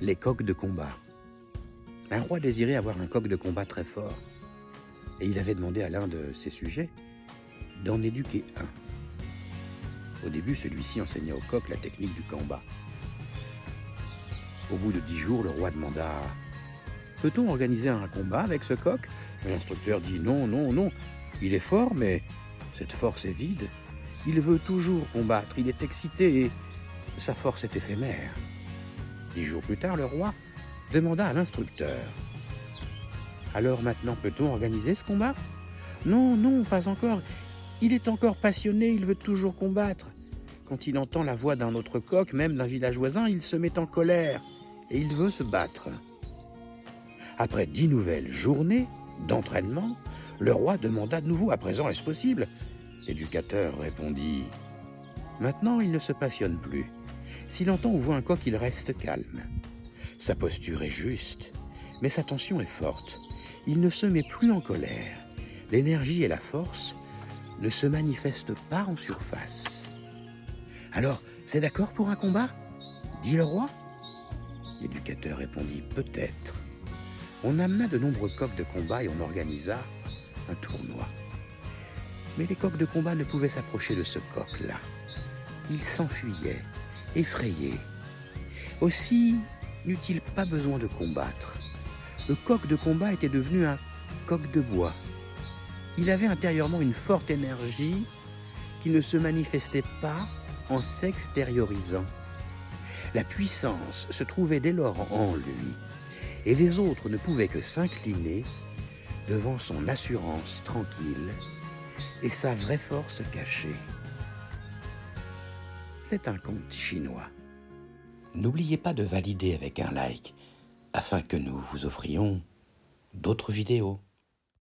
les coqs de combat. Un roi désirait avoir un coq de combat très fort, et il avait demandé à l'un de ses sujets d'en éduquer un. Au début, celui-ci enseigna au coq la technique du combat. Au bout de 10 jours, le roi demanda « Peut-on organiser un combat avec ce coq ?» L'instructeur dit « Non, non, non, il est fort, mais cette force est vide. Il veut toujours combattre, il est excité et sa force est éphémère. » 10 jours plus tard, le roi demanda à l'instructeur « Alors maintenant, peut-on organiser ce combat ?»« Non, non, pas encore. Il est encore passionné, il veut toujours combattre. Quand il entend la voix d'un autre coq, même d'un village voisin, il se met en colère et il veut se battre. » Après 10 nouvelles journées d'entraînement, le roi demanda de nouveau « À présent, est-ce possible ?» L'éducateur répondit « Maintenant, il ne se passionne plus. S'il entend ou voit un coq, il reste calme. Sa posture est juste, mais sa tension est forte. Il ne se met plus en colère. L'énergie et la force ne se manifestent pas en surface. Alors, c'est d'accord pour un combat ?» dit le roi. L'éducateur répondit « Peut-être. » On amena de nombreux coqs de combat et on organisa un tournoi. Mais les coqs de combat ne pouvaient s'approcher de ce coq-là. Ils s'enfuyaient, effrayés. Aussi n'eut-il pas besoin de combattre. Le coq de combat était devenu un coq de bois. Il avait intérieurement une forte énergie qui ne se manifestait pas en s'extériorisant. La puissance se trouvait dès lors en lui, et les autres ne pouvaient que s'incliner devant son assurance tranquille et sa vraie force cachée. C'est un conte chinois. N'oubliez pas de valider avec un like afin que nous vous offrions d'autres vidéos.